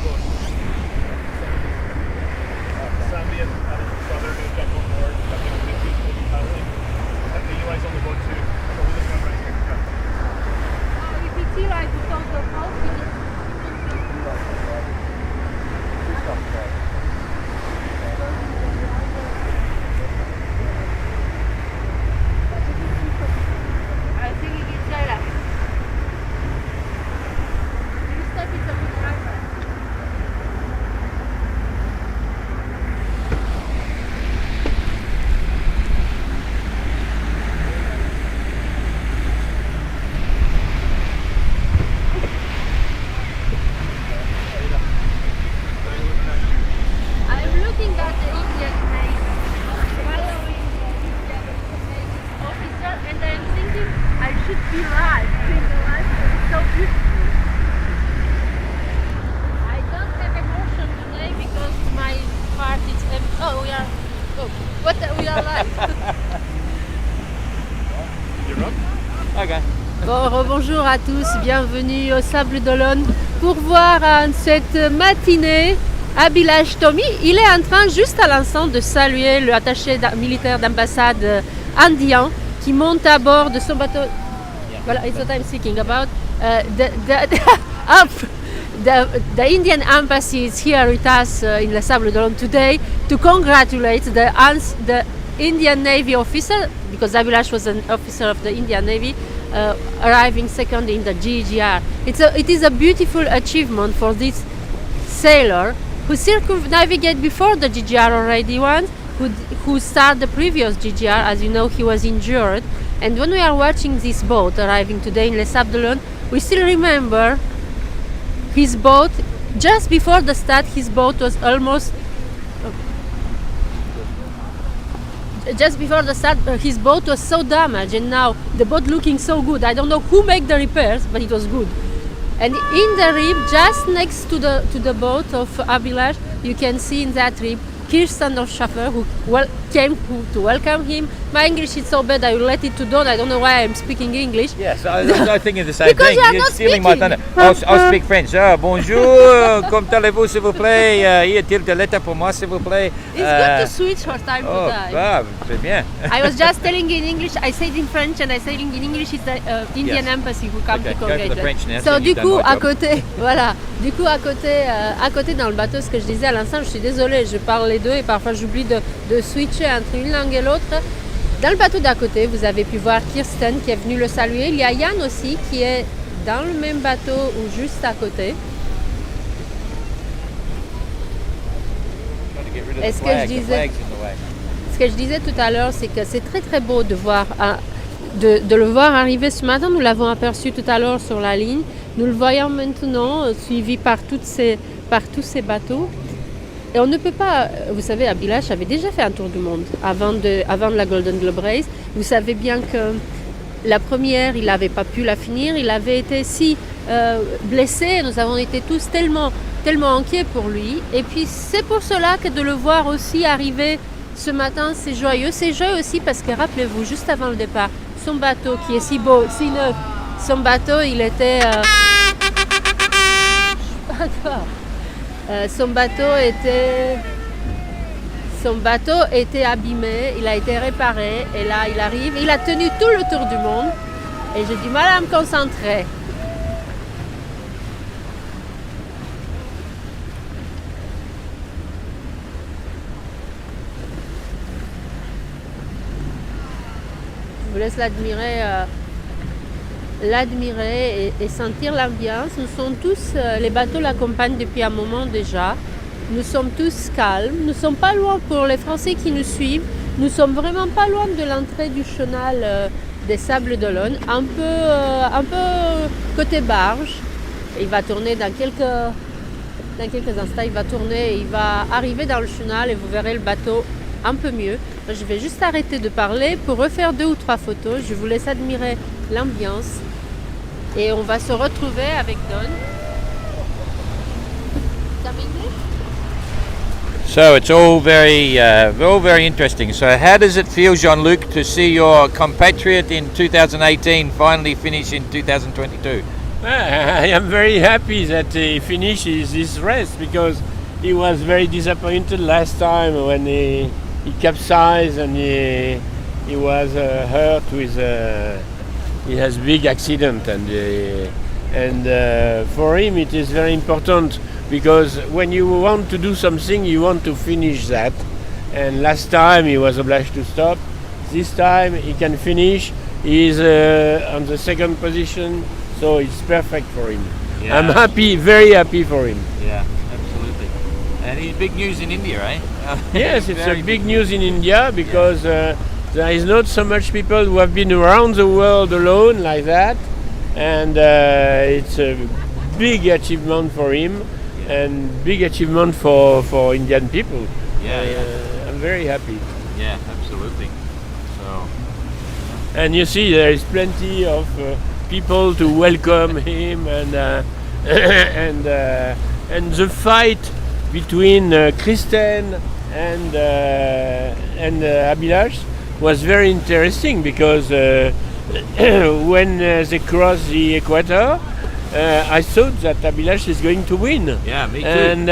boat. Sandy and his brother who jumped on board. I think the kids will be paddling. And Eli's on the boat too. So we'll just run right here. If it's here, I put on the house. I think it is there. You step it up with the I'm looking at the Indian Navy, following the Indian Navy officer, and I'm thinking I should be live, doing the live, it's so beautiful. I don't have emotion today because my heart is empty. We are live. You're up? Okay. Bon, bonjour à tous, bienvenue aux Sables d'Olonne pour voir cette matinée Abhilash Tomy. Il est en train juste à l'instant de saluer le attaché militaire d'ambassade indien qui monte à bord de son bateau. Voilà, it's what I'm speaking about. The Indian embassy is here with us in Les Sables d'Olonne today to congratulate the Indian Navy officer, because Abhilash was an officer of the Indian Navy, arriving second in the GGR. It is a beautiful achievement for this sailor who circumnavigated before the GGR already once, who started the previous GGR. As you know, he was injured. And when we are watching this boat arriving today in Les Sables d'Olonne, we still remember his boat. Just before the start, his boat was almost... Just before the start, his boat was so damaged, and now the boat looking so good. I don't know who made the repairs, but it was good. And in the rib, just next to the boat of Abhilash, you can see in that rib Kirsten or Schaffer, who came to welcome him. My English is so bad, I will let it to Dawn. I don't know why I'm speaking English. Yes, I was thinking the same Because thing. you are You're not stealing my thunder. speaking. I'll speak French. Bonjour, comment allez-vous, s'il vous plaît? Y a-t-il des lettres pour moi, s'il vous plaît? It's good to switch from time to time. Bah, c'est bien. I was just telling in English, I said in French, and I said in English it's the Indian Yes. Embassy who come Okay, to go for the congratulate. French now, So so du you've done coup, my à job. côté, voilà, à côté dans le bateau, ce que je disais à l'instant, je suis désolée, je parle les deux et parfois j'oublie de switcher entre une langue et l'autre. Dans le bateau d'à côté, vous avez pu voir Kirsten qui est venue le saluer. Il y a Yann aussi qui est dans le même bateau ou juste à côté. Et ce que je disais tout à l'heure, c'est que c'est très très beau de voir de le voir arriver ce matin. Nous l'avons aperçu tout à l'heure sur la ligne. Nous le voyons maintenant suivi par tous ces bateaux. Et on ne peut pas, vous savez, Abhilash avait déjà fait un tour du monde avant de la Golden Globe Race. Vous savez bien que la première, il n'avait pas pu la finir. Il avait été si blessé. Nous avons été tous tellement inquiets pour lui. Et puis c'est pour cela que de le voir aussi arriver ce matin, c'est joyeux. C'est joyeux aussi parce que rappelez-vous, juste avant le départ, son bateau qui est si beau, si neuf, son bateau, il était... Son bateau était abîmé, il a été réparé et là il arrive, il a tenu tout le tour du monde et j'ai du mal à me concentrer. Je vous laisse l'admirer et sentir l'ambiance. Nous sommes tous, les bateaux l'accompagnent depuis un moment déjà. Nous sommes tous calmes. Nous ne sommes pas loin pour les Français qui nous suivent. Nous sommes vraiment pas loin de l'entrée du chenal des Sables d'Olonne, un peu côté barge. Il va tourner dans quelques instants. Il va tourner, il va arriver dans le chenal et vous verrez le bateau un peu mieux. Je vais juste arrêter de parler pour refaire 2 ou 3 photos. Je vous laisse admirer l'ambiance et on va se retrouver avec Don. So it's all very interesting. So how does it feel, Jean-Luc, to see your compatriot in 2018 finally finish in 2022? I am very happy that he finishes this race because he was very disappointed last time when he capsized and he was hurt with he has big accident and for him it is very important because when you want to do something you want to finish that, and last time he was obliged to stop. This time he can finish. He is on the second position, so it's perfect for him. Yeah. I'm happy, very happy for him. Yeah, absolutely. And he's big news in India, eh? Yes, it's Very a big news in India because there is not so much people who have been around the world alone like that, and it's a big achievement for him and big achievement for Indian people. I'm very happy. Yeah, absolutely. So, And you see, there is plenty of people to welcome him, and and the fight between Kristen and Abhilash was very interesting because when they crossed the equator, I thought that Abhilash is going to win. yeah, me too.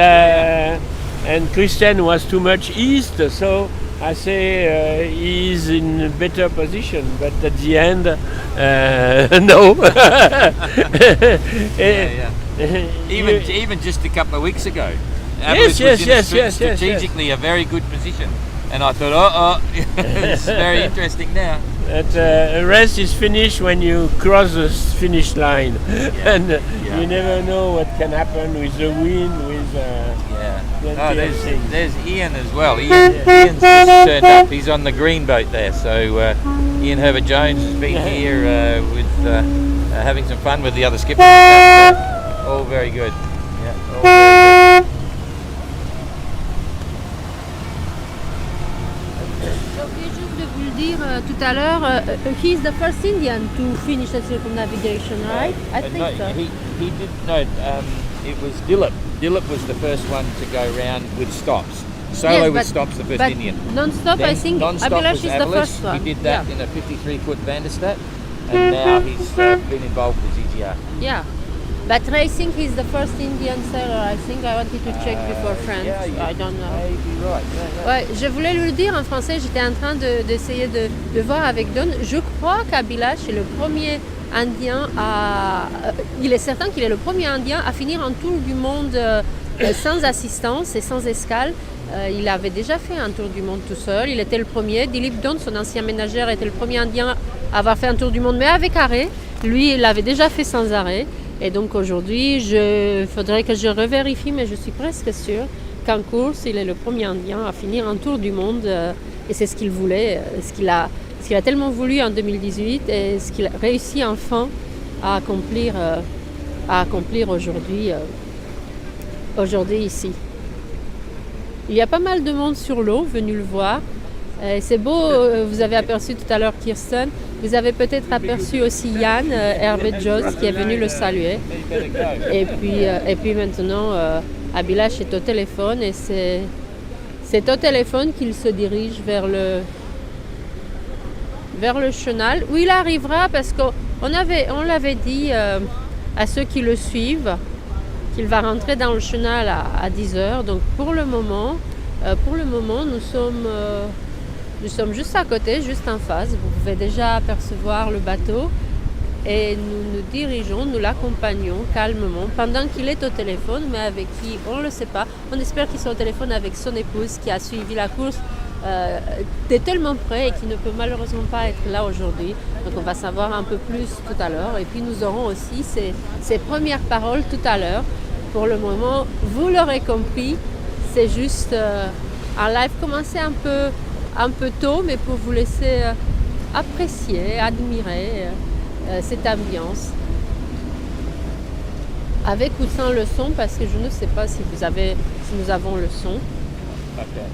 And Kristen was too much east, so I say he's in a better position, but at the end, no. Even just a couple of weeks ago, Yes, Abhilash was yes, in yes, strategically a very good position, and I thought, it's very interesting now. That a race is finished when you cross the finish line, and you never know what can happen with the wind, with There's Ian as well. Ian's just turned up. He's on the green boat there. So Ian Herbert Jones has been here with having some fun with the other skippers. All very good. Yeah, all very good. J'ai oublié juste de vous le dire tout à l'heure, he's the first Indian to finish the circumnavigation, right? I think no, so. he did. No, it was Dilip. Dilip was the first one to go round with stops. Solo Yes, with stops, the first but Indian. Non-stop, I Then think non-stop Abhilash was is the Abhilash. first one. He did that in a 53-foot Vanderstat, and now he's been involved with GTR. Yeah. But racing, he's the first Indian sailor, I think. I wanted to check before France. I don't know. Maybe right. Ouais, je voulais lui le dire en français, j'étais en train d'essayer de voir avec Don. Je crois qu'Abhilash est le premier Indien il est certain qu'il est le premier Indien à finir un tour du monde sans assistance et sans escale. Il avait déjà fait un tour du monde tout seul, il était le premier. Dilip Don, son ancien ménagère, était le premier Indien à avoir fait un tour du monde, mais avec arrêt. Lui, il l'avait déjà fait sans arrêt. Et donc aujourd'hui, il faudrait que je revérifie, mais je suis presque sûre qu'en course, il est le premier Indien à finir un tour du monde. Et c'est ce qu'il voulait, ce qu'il a tellement voulu en 2018 et ce qu'il a réussi enfin à accomplir aujourd'hui ici. Il y a pas mal de monde sur l'eau venu le voir. C'est beau, vous avez aperçu tout à l'heure Kirsten. Vous avez peut-être aperçu aussi Yann Herbert Jones qui est venu le saluer. Et puis maintenant, Abhilash est au téléphone et c'est au téléphone qu'il se dirige vers le chenal où il arrivera parce qu'on l'avait dit à ceux qui le suivent qu'il va rentrer dans le chenal à 10h. Donc pour le moment, nous sommes juste à côté, juste en face. Vous pouvez déjà apercevoir le bateau et nous l'accompagnons calmement pendant qu'il est au téléphone, mais avec qui, on ne le sait pas. On espère qu'il soit au téléphone avec son épouse qui a suivi la course de tellement près et qui ne peut malheureusement pas être là aujourd'hui. Donc on va savoir un peu plus tout à l'heure. Et puis nous aurons aussi ses premières paroles tout à l'heure. Pour le moment, vous l'aurez compris, c'est juste un live commencé un peu tôt, mais pour vous laisser apprécier, admirer cette ambiance. Avec ou sans le son, parce que je ne sais pas si nous avons le son. Okay.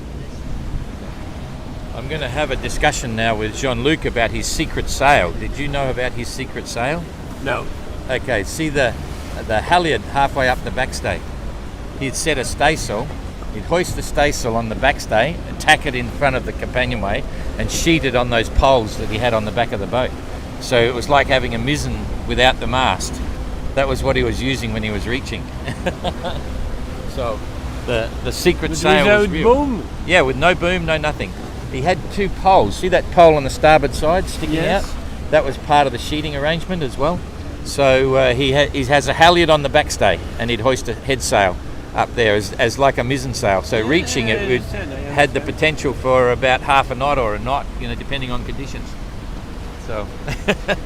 I'm going to have a discussion now with Jean-Luc about his secret sail. Did you know about his secret sail? No. Okay, see the halyard halfway up the backstay. He'd set a staysail. He'd hoist the staysail on the backstay, tack it in front of the companionway, and sheet it on those poles that he had on the back of the boat. So it was like having a mizzen without the mast. that was what he was using when he was reaching. So the secret sail was without real. boom? Yeah, with no boom, no nothing. He had 2 poles. See that pole on the starboard side sticking Yes. out? That was part of the sheeting arrangement as well. So he has a halyard on the backstay, and he'd hoist a head sail up there as like a mizzen sail. So reaching it would had the potential for about half a knot or a knot, you know, depending on conditions. So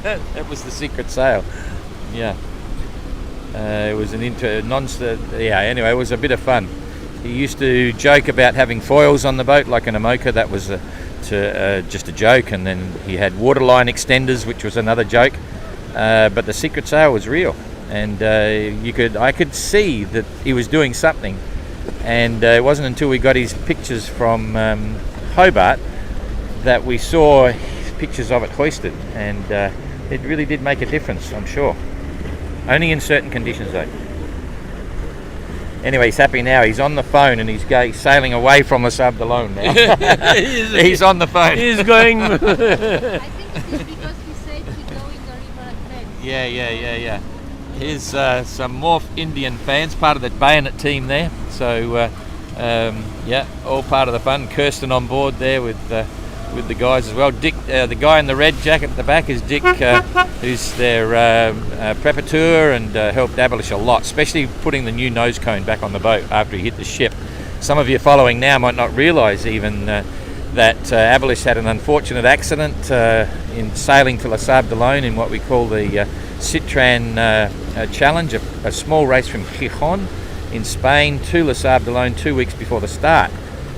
that was the secret sail. Yeah. It was anyway, it was a bit of fun. He used to joke about having foils on the boat, like an Amoka. That was just a joke, and then he had waterline extenders, which was another joke. But the secret sail was real, and I could see that he was doing something. And it wasn't until we got his pictures from Hobart that we saw pictures of it hoisted, and it really did make a difference, I'm sure. Only in certain conditions though. Anyway, he's happy now. He's on the phone and he's sailing away from Les Sables alone now. He's on the phone. He's going. I think it is because he said to go in the river at night. Yeah. Here's some more Indian fans, part of the BAYANAT team there. So, all part of the fun. Kirsten on board there with the guys as well. Dick, the guy in the red jacket at the back is Dick, who's their preparateur and helped Abhilash a lot, especially putting the new nose cone back on the boat after he hit the ship. Some of you following now might not realise even that Abhilash had an unfortunate accident in sailing to Les Sables alone in what we call the Citran Challenge, a small race from Gijón in Spain to Les Sables alone 2 weeks before the start.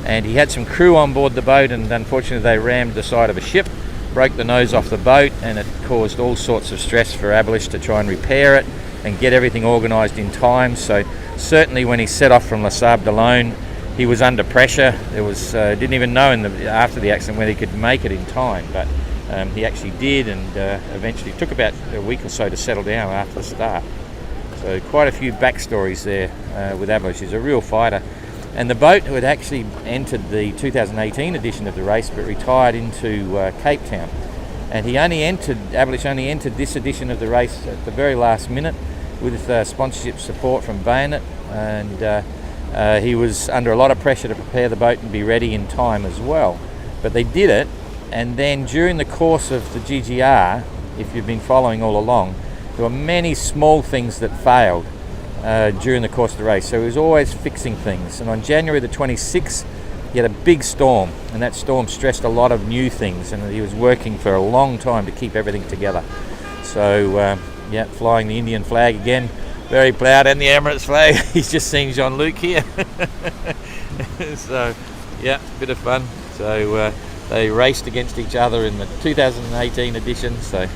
And he had some crew on board the boat, and unfortunately they rammed the side of a ship, broke the nose off the boat, and it caused all sorts of stress for Abhilash to try and repair it and get everything organised in time. So certainly when he set off from Les Sables alone, he was under pressure. There was didn't even know after the accident whether he could make it in time, but he actually did, and eventually took about a week or so to settle down after the start. So quite a few backstories there with Abhilash. He's a real fighter. And the boat who had actually entered the 2018 edition of the race but retired into Cape Town. And Abhilash only entered this edition of the race at the very last minute with sponsorship support from BAYANAT, and he was under a lot of pressure to prepare the boat and be ready in time as well. But they did it, and then during the course of the GGR, if you've been following all along, there were many small things that failed during the course of the race, so he was always fixing things. And on January the 26th he had a big storm, and that storm stressed a lot of new things, and he was working for a long time to keep everything together. So flying the Indian flag again, very proud, and the Emirates flag. He's just seen Jean-Luc here. So bit of fun. So they raced against each other in the 2018 edition, so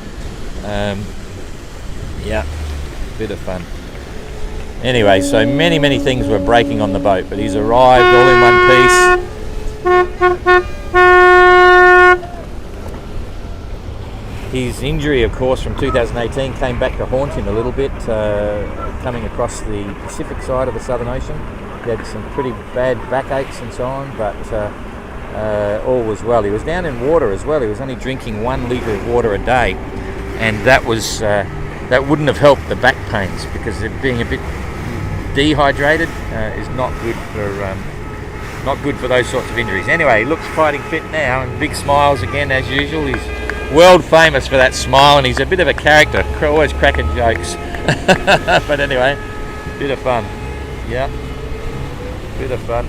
bit of fun. Anyway, so many things were breaking on the boat, but he's arrived all in one piece. His injury, of course, from 2018 came back to haunt him a little bit, coming across the Pacific side of the Southern Ocean. He had some pretty bad backaches and so on, but all was well. He was down in water as well. He was only drinking 1 litre of water a day, and that wouldn't have helped the back pains, because being a bit dehydrated is not good for those sorts of injuries. Anyway, he looks fighting fit now, and big smiles again as usual. He's world famous for that smile, and he's a bit of a character, always cracking jokes. But anyway, bit of fun. Yeah, bit of fun.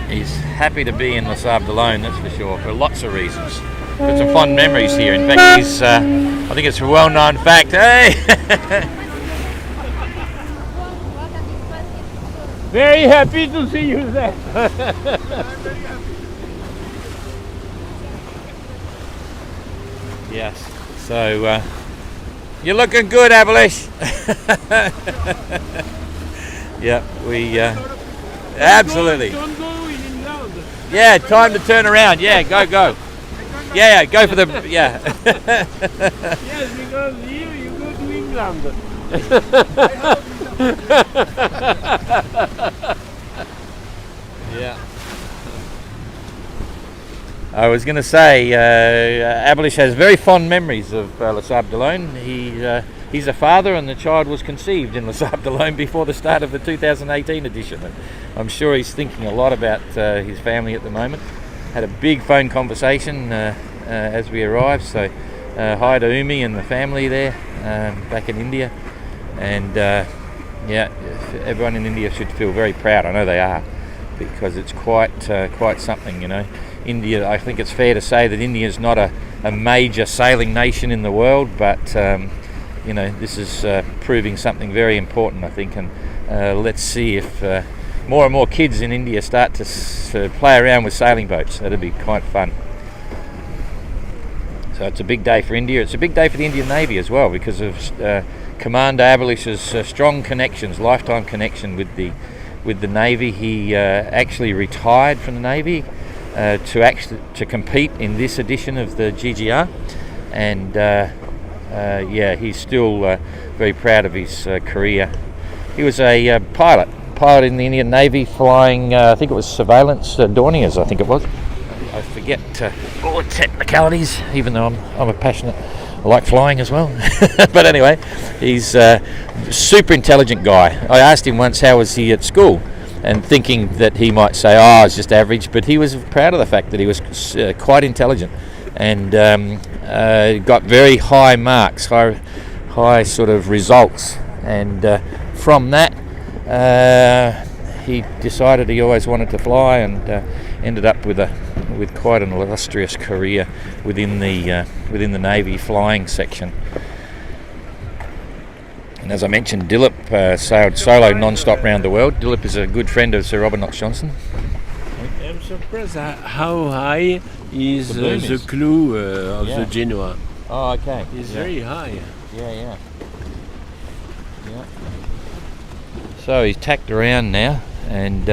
He's happy to be in Les Sables alone, that's for sure, for lots of reasons. Got some fond memories here. In fact, he's, I think it's a well-known fact. Hey! Very happy to see you there. Yes. So, you're looking good, Abhilash. Yeah, we absolutely. Don't go in England. Yeah, time to turn around. Yeah, go. Yeah, go for the Yes, because here you go to England. Yeah. I was going to say, Abhilash has very fond memories of Les Sables d'Olonne. He's a father, and the child was conceived in Les Sables d'Olonne before the start of the 2018 edition. And I'm sure he's thinking a lot about his family at the moment. Had a big phone conversation as we arrived, so hi to Umi and the family there back in India. And yeah, everyone in India should feel very proud. I know they are, because it's quite something, you know. India, I think it's fair to say that India is not a major sailing nation in the world, but you know, this is proving something very important, I think, and let's see if more and more kids in India start to play around with sailing boats. That'd be quite fun. So it's a big day for India. It's a big day for the Indian Navy as well, because of Commander Abhilash's strong connections, lifetime connection with the Navy. He actually retired from the Navy to compete in this edition of the GGR, and yeah, he's still very proud of his career. He was a pilot in the Indian Navy, flying I think it was surveillance Dorniers, I think it was. I forget all the technicalities, even though I'm a passionate, I like flying as well. But anyway, he's a super intelligent guy. I asked him once how was he at school, and thinking that he might say, oh, it's just average, but he was proud of the fact that he was quite intelligent, and got very high marks, high sort of results, and from that he decided he always wanted to fly, and ended up with quite an illustrious career within the Navy flying section. And as I mentioned, Dilip sailed solo non-stop around the world. Dilip is a good friend of Sir Robert Knox-Johnson. I'm surprised how high is the clue of the Genoa. Oh, okay. It's very high. Yeah. So he's tacked around now, and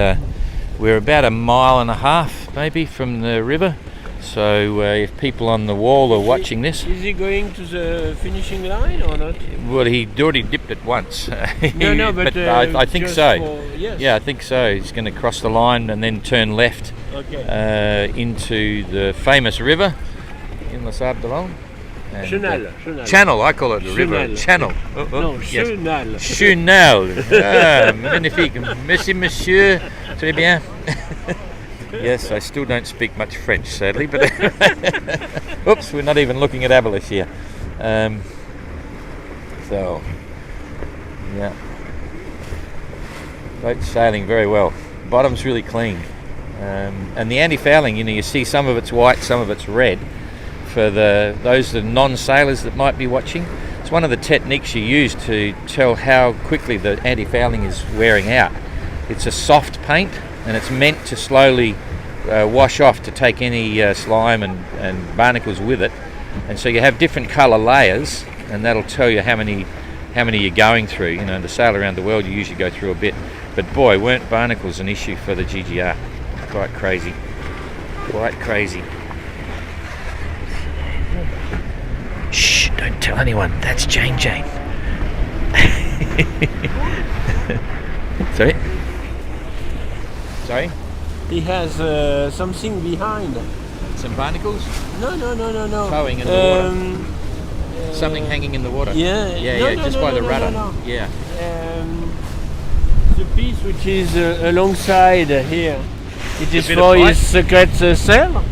we're about 1.5 miles maybe from the river. So if people on the wall are watching this... Is he going to the finishing line or not? Well, he'd already dipped it once. No, but I think so. Yes. Yeah, I think so. He's going to cross the line and then turn left into the famous river in Les Sables d'Olonne. Channel, I call it the river. Channel. No, yes. Chenal. Chenal. Ah, magnifique. Merci, monsieur. Très bien. Yes, I still don't speak much French, sadly, but oops, we're not even looking at Abhilash here. So, yeah, boat's sailing very well. Bottom's really clean, and the anti-fouling, you know, you see some of it's white, some of it's red. For those non-sailors that might be watching, it's one of the techniques you use to tell how quickly the anti-fouling is wearing out. It's a soft paint, and it's meant to slowly wash off to take any slime and barnacles with it, and so you have different colour layers, and that'll tell you how many you're going through. You know, to sail around the world you usually go through a bit, but boy, weren't barnacles an issue for the GGR. Quite crazy. Shh, don't tell anyone, that's Jane. Sorry? He has something behind. Some barnacles? No. Towing in the water. Something hanging in the water. Yeah, just by the rudder. No. Yeah. The piece which is alongside here, it is bit for of his secret cell.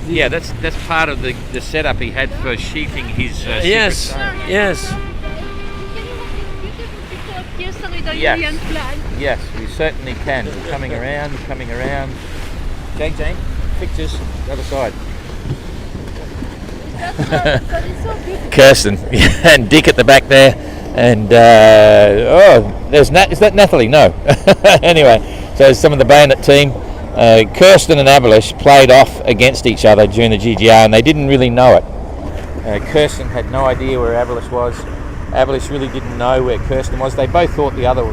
Yeah, that's part of the setup he had for sheathing his secret Yes. sail. Yes. Yes, we certainly can. We're coming around. Jane, pictures, the other side. Kirsten and Dick at the back there, and is that Nathalie? No. Anyway, so some of the Bayanet team, Kirsten and Abhilash played off against each other during the GGR, and they didn't really know it. Kirsten had no idea where Abhilash was. Abhilash really didn't know where Kirsten was. They both thought the other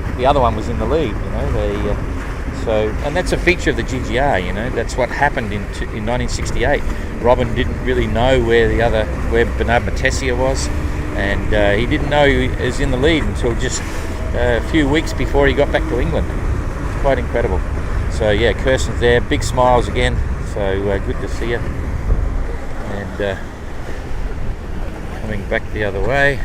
one was in the lead. You know, and that's a feature of the GGR. You know, that's what happened in 1968. Robin didn't really know where Bernard Matessia was, and he didn't know he was in the lead until just a few weeks before he got back to England. It's quite incredible. So yeah, Kirsten's there, big smiles again. So good to see you. And coming back the other way.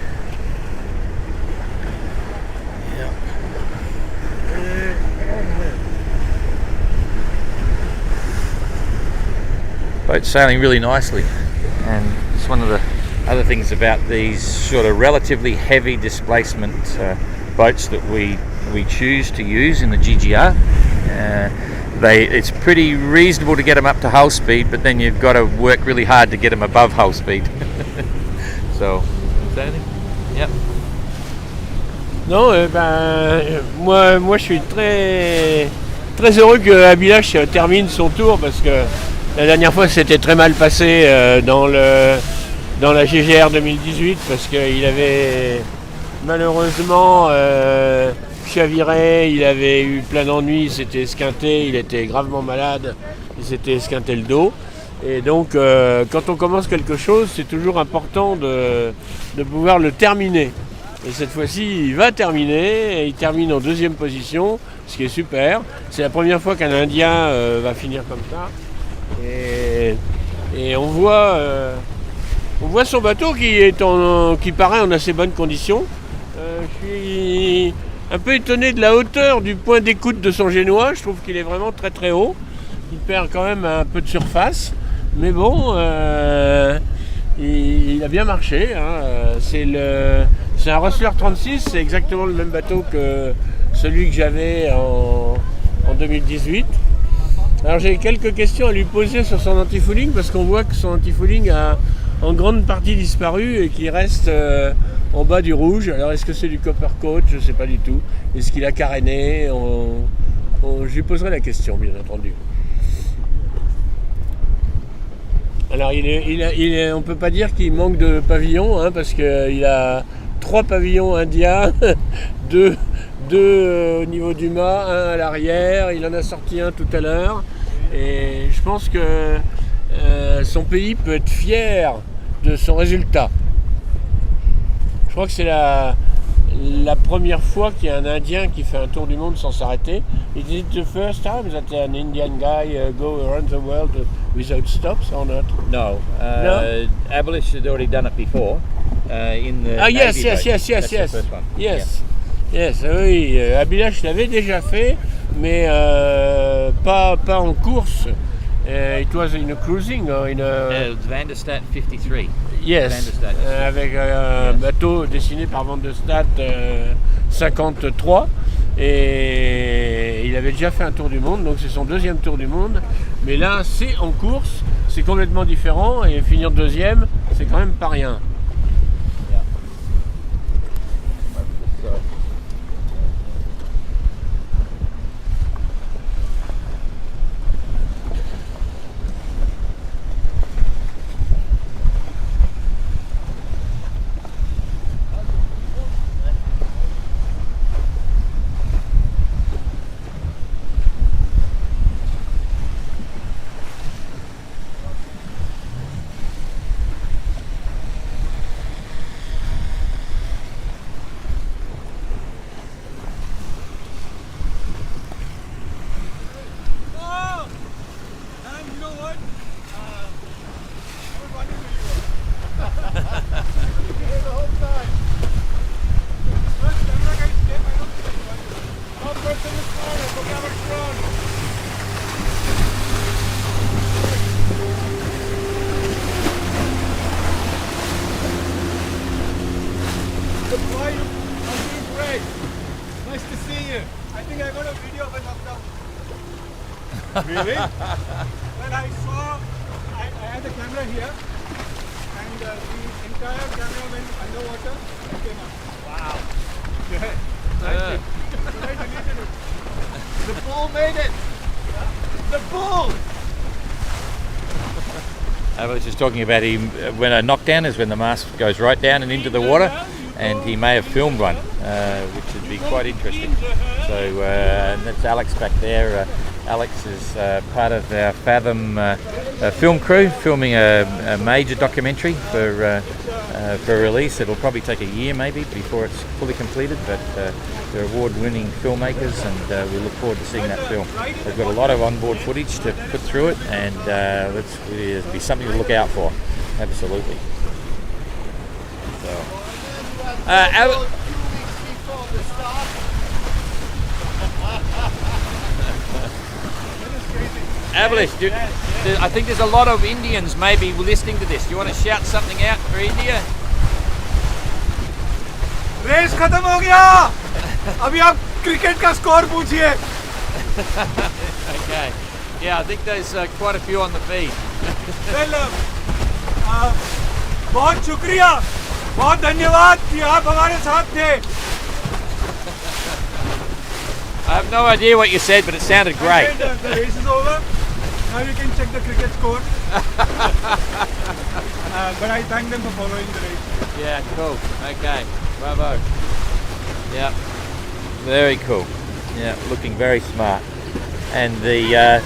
Boat's sailing really nicely, and it's one of the other things about these sort of relatively heavy displacement boats that we choose to use in the GGR. It's pretty reasonable to get them up to hull speed, but then you've got to work really hard to get them above hull speed. So, is that anything? Yep. Non, moi je suis très heureux que Abhilash termine son tour, parce que la dernière fois c'était très mal passé dans la GGR 2018, parce qu'il avait malheureusement chaviré, il avait eu plein d'ennuis, il s'était esquinté, il était gravement malade, il s'était esquinté le dos. Et donc quand on commence quelque chose, c'est toujours important de pouvoir le terminer. Et cette fois-ci, il va terminer, et il termine en deuxième position, ce qui est super. C'est la première fois qu'un Indien va finir comme ça. Et on voit son bateau qui paraît en assez bonnes conditions. Je suis un peu étonné de la hauteur du point d'écoute de son génois. Je trouve qu'il est vraiment très très haut. Il perd quand même un peu de surface. Mais bon, il a bien marché. Hein. C'est un Rustler 36, c'est exactement le même bateau que celui que j'avais en 2018. Alors j'ai quelques questions à lui poser sur son anti-fouling, parce qu'on voit que son anti-fouling a en grande partie disparu et qu'il reste en bas du rouge. Alors est-ce que c'est du copper coat? Je ne sais pas du tout. Est-ce qu'il a caréné? Je lui poserai la question, bien entendu. Alors on ne peut pas dire qu'il manque de pavillons, hein, parce qu'il a 3 pavillons indiens, 2 au niveau du mât, 1 à l'arrière, il en a sorti un tout à l'heure. Et je pense que son pays peut être fier de son résultat. Je crois que c'est la première fois qu'il y a un Indien qui fait un tour du monde sans s'arrêter. Is it the first time that an Indian guy go around the world without stops or not? No, No? Abhilash had already done it before. In the Navy Yes, boat. That's the yes. first one. Yes. Yes, oui, Abhilash l'avait déjà fait, mais pas en course. It was in a cruising or in a... Van der Stat 53. Yes, Van der Stat. avec un bateau dessiné par Van der Stat 53. Et il avait déjà fait un tour du monde, donc c'est son deuxième tour du monde. Mais là, c'est en course, c'est complètement différent, et finir deuxième, c'est quand même pas rien. Really? When I saw, I had the camera here, and the entire camera went underwater and came up. Wow. Yeah. Nice. So I deleted it. The bull made it. The bull. I was just talking about him when a knockdown is when the mast goes right down and into the water, and he may have filmed one, which would be quite interesting. So and that's Alex back there. Alex is part of our Fathom film crew, filming a major documentary for for release. It'll probably take a year maybe before it's fully completed, but they're award-winning filmmakers, and we look forward to seeing that film. They've got a lot of onboard footage to put through it, and it'll be something to look out for. Absolutely. So, Abhilash, I think there's a lot of Indians maybe listening to this. Do you want to shout something out for India? Race खत्म हो गया. अभी आप cricket का score पूछिए. Okay. Yeah, I think there's quite a few on the feed. Well, बहुत शुक्रिया, बहुत धन्यवाद कि आप हमारे साथ थे. I have no idea what you said, but it sounded great. The race is over. Now you can check the cricket score. But I thank them for following the race. Yeah, cool. Okay, bravo. Yeah, very cool. Yeah, looking very smart. And the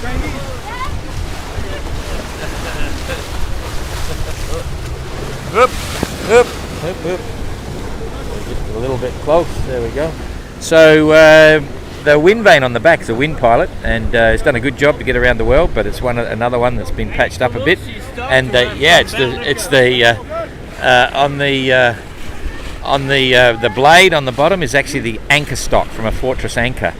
Chinese. Whoop, whoop, whoop, whoop. Just a little bit close. There we go. So the wind vane on the back is a wind pilot, and it's done a good job to get around the world. But it's another one that's been patched up a bit. And yeah, it's the on the blade on the bottom is actually the anchor stock from a Fortress anchor.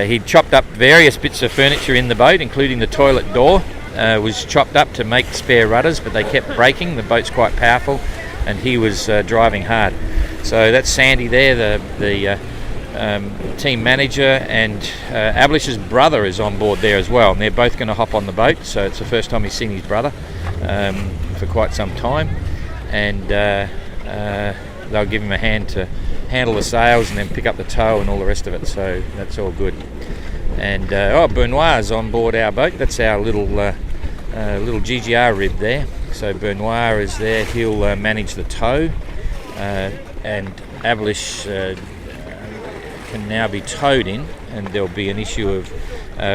He chopped up various bits of furniture in the boat, including the toilet door. Was chopped up to make spare rudders, but they kept breaking. The boat's quite powerful, and he was driving hard. So that's Sandy there, the team manager, and Abhilash's brother is on board there as well, and they're both going to hop on the boat. So it's the first time he's seen his brother for quite some time, and they'll give him a hand to handle the sails and then pick up the tow and all the rest of it. So that's all good. And Benoit is on board our boat. That's our little GGR rib there. So Benoit is there. He'll manage the tow, and Abhilash can now be towed in, and there'll be an issue of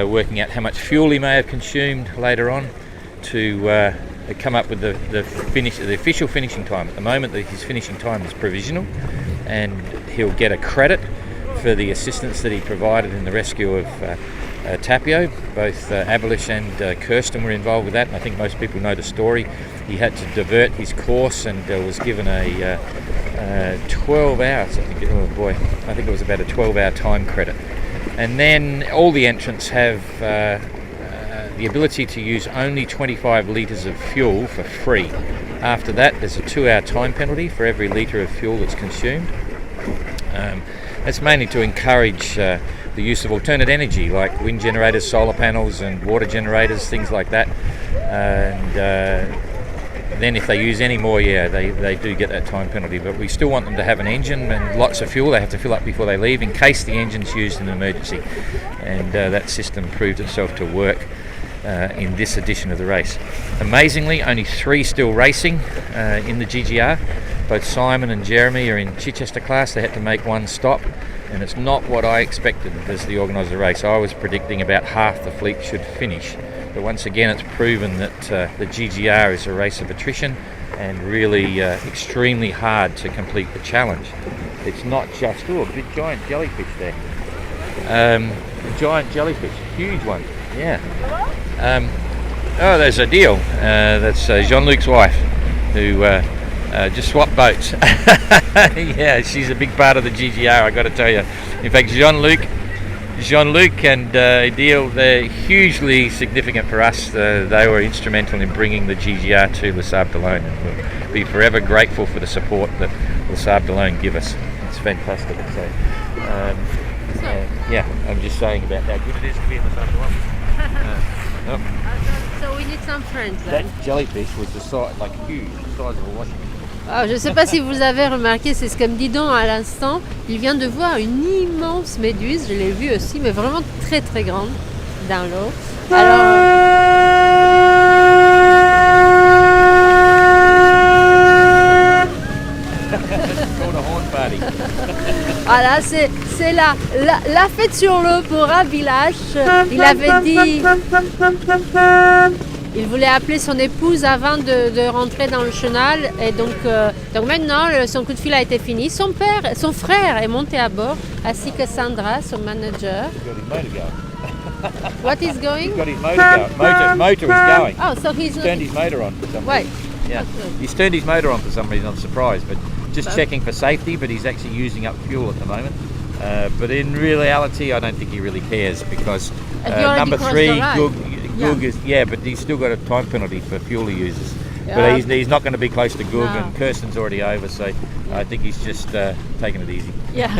working out how much fuel he may have consumed later on to come up with the official finishing time. At the moment, his finishing time is provisional, and he'll get a credit for the assistance that he provided in the rescue of Tapio. Both Abhilash and Kirsten were involved with that, and I think most people know the story. He had to divert his course and was given a 12 hours, I think it was about a 12-hour time credit. And then all the entrants have the ability to use only 25 litres of fuel for free. After that, there's a 2-hour time penalty for every litre of fuel that's consumed. That's mainly to encourage the use of alternate energy like wind generators, solar panels and water generators, things like that. And then if they use any more, they do get that time penalty. But we still want them to have an engine and lots of fuel. They have to fill up before they leave in case the engine's used in an emergency. And that system proved itself to work in this edition of the race. Amazingly, only 3 still racing in the GGR. Both Simon and Jeremy are in Chichester class. They had to make one stop, and it's not what I expected as the organiser of the race. I was predicting about half the fleet should finish. But once again, it's proven that the GGR is a race of attrition and really extremely hard to complete the challenge. It's not just, a big giant jellyfish there. A giant jellyfish, huge one, yeah. There's Adele. That's Jean-Luc's wife, who just swapped boats. Yeah, she's a big part of the GGR, I got to tell you. In fact, Jean-Luc and Adele, they're hugely significant for us. They were instrumental in bringing the GGR to Les Sables d'Olonne, and we'll be forever grateful for the support that Les Sables d'Olonne give us. It's fantastic. So, yeah, I'm just saying about how good it is to be in Les Sables d'Olonne. So we need some friends. That jellyfish was the size, like huge, the size of a washing machine. Je ne sais pas si vous avez remarqué, c'est ce que me dit Don à l'instant. Il vient de voir une immense méduse, je l'ai vue aussi, mais vraiment très très grande dans l'eau. Voilà, c'est la fête sur l'eau pour Abhilash. il voulait appeler son épouse avant de rentrer dans le chenal. Et donc maintenant, son coup de fil a été fini. Son frère est monté à bord, ainsi que Sandra, son manager. What is going? He's got his motor is going. Oh, so he's Turned his motor on for some Right. reason. Yeah, he's turned his motor on for some reason. I'm surprised, but just checking for safety. But he's actually using up fuel at the moment. But in reality, I don't think he really cares because number 3, Goog is but he's still got a time penalty for fuel he uses. But he's not going to be close to Goog, and Kirsten's already over, so I think he's just taking it easy. Yeah.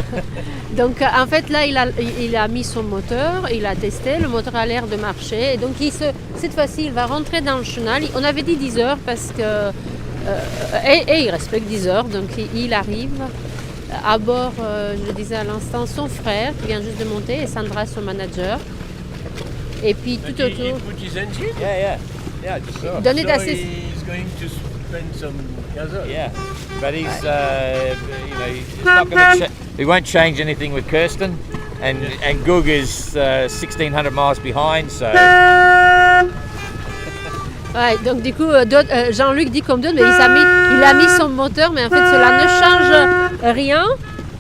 Donc en fait là il a mis son moteur, il a testé, le moteur a l'air de marcher et donc cette fois-ci il va rentrer dans le chenal. On avait dit 10 heures parce que et il respecte 10 heures, donc il arrive à bord, je disais à l'instant, son frère qui vient juste de monter et Sandra son manager. Et puis tout autour. He put his engine? Yeah, I just saw. Donner So d'assist. he's going to spend some gasoline. Yeah, but he's he's not going to. He won't change anything with Kirsten, and Goog is 1600 miles behind, so. Ouais, donc du coup, Jean-Luc dit comme d'autres, mais il a mis son moteur, mais en fait cela ne change rien.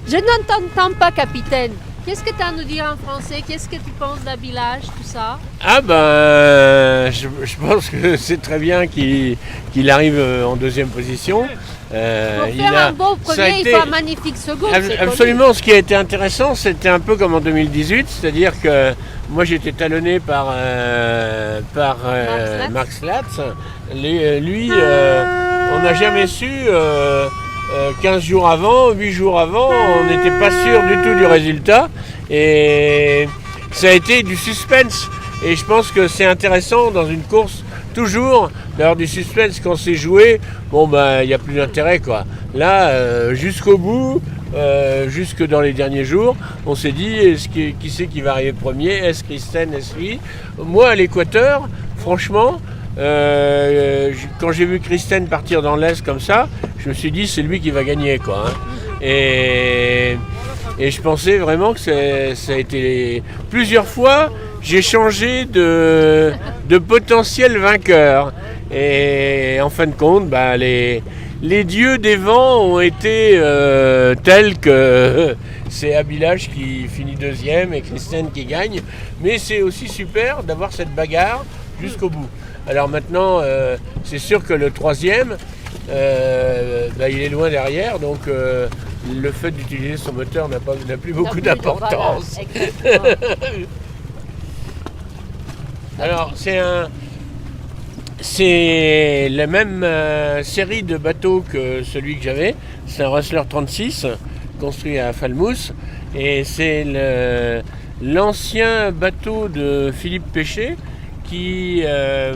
Je n'entends pas, capitaine. Qu'est-ce que tu as à nous dire en français? Qu'est-ce que tu penses d'Abhilash, tout ça? Ah ben, je pense que c'est très bien qu'il arrive en deuxième position. Pour faire un beau premier, il faut un magnifique second. Absolument, ce qui a été intéressant, c'était un peu comme en 2018, c'est-à-dire que moi j'étais talonné par Mark Slatz. Lui, on n'a jamais su, 15 jours avant, 8 jours avant, on n'était pas sûr du tout du résultat. Et ça a été du suspense. Et je pense que c'est intéressant dans une course, toujours, d'avoir du suspense quand c'est joué. Bon, ben, il n'y a plus d'intérêt, quoi. Là, jusqu'au bout, jusque dans les derniers jours, on s'est dit, qui c'est qui va arriver premier? Est-ce Kristen? Est-ce lui? Moi, à l'équateur, franchement, quand j'ai vu Kristen partir dans l'Est comme ça, je me suis dit, c'est lui qui va gagner, quoi. Hein. Et je pensais vraiment que ça a été... Plusieurs fois, j'ai changé de potentiel vainqueur. Et en fin de compte, bah, les dieux des vents ont été tels que c'est Abhilash qui finit deuxième et Kristen qui gagne. Mais c'est aussi super d'avoir cette bagarre jusqu'au bout. Alors maintenant, c'est sûr que le troisième, il est loin derrière, donc le fait d'utiliser son moteur n'a plus beaucoup d'importance. Voilà, alors c'est la même série de bateaux que celui que j'avais. C'est un Rustler 36 construit à Falmouth et c'est l'ancien bateau de Philippe Péché qui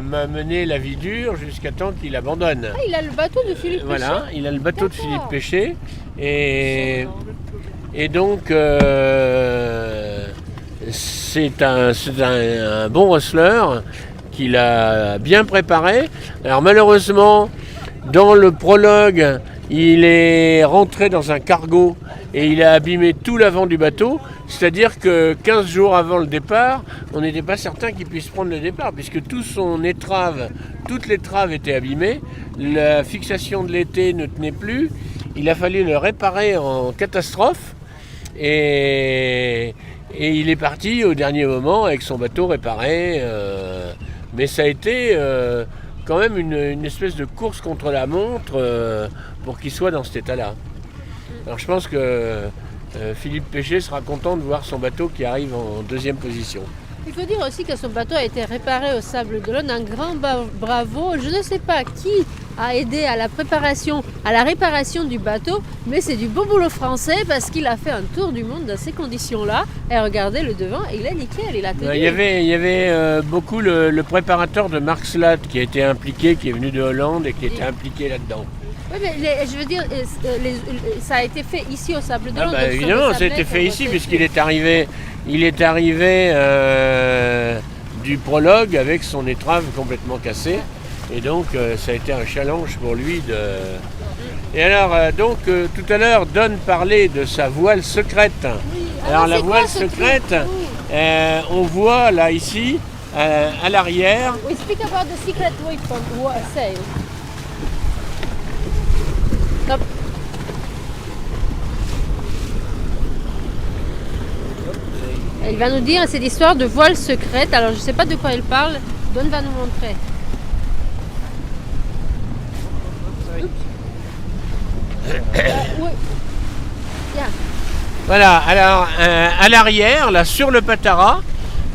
m'a mené la vie dure jusqu'à temps qu'il abandonne. Ah, il a le bateau de Philippe Péché. Voilà, il a le bateau de Philippe Péché et donc c'est un bon Rustler qu'il a bien préparé. Alors malheureusement, dans le prologue, il est rentré dans un cargo et il a abîmé tout l'avant du bateau. C'est-à-dire que 15 jours avant le départ, on n'était pas certain qu'il puisse prendre le départ, puisque toute l'étrave était abîmée, la fixation de l'été ne tenait plus, il a fallu le réparer en catastrophe, et il est parti au dernier moment avec son bateau réparé, mais ça a été quand même une espèce de course contre la montre pour qu'il soit dans cet état-là. Alors je pense que Philippe Péché sera content de voir son bateau qui arrive en deuxième position. Il faut dire aussi que son bateau a été réparé au Sable d'Olonne. Un grand bravo. Je ne sais pas qui a aidé à la réparation du bateau, mais c'est du beau boulot français parce qu'il a fait un tour du monde dans ces conditions-là. Et regardez le devant, il est nickel, il a tenu. Il y avait beaucoup le préparateur de Mark Slat qui a été impliqué, qui est venu de Hollande et qui était impliqué là-dedans. Oui, mais je veux dire, ça a été fait ici au Sable d'Olonne. Ah bah, évidemment, ça a été fait ici puisqu'il est arrivé du prologue avec son étrave complètement cassée. Et donc, ça a été un challenge pour lui de... Et alors, tout à l'heure, Don parlait de sa voile secrète. Oui. Alors, la voile secrète, on voit là, ici, à l'arrière. We speak about the secret weapon sail. Stop. Il va nous dire cette histoire de voile secrète. Alors je ne sais pas de quoi il parle. Don va nous montrer. Oui. Yeah. Voilà, alors à l'arrière, là sur le Patara,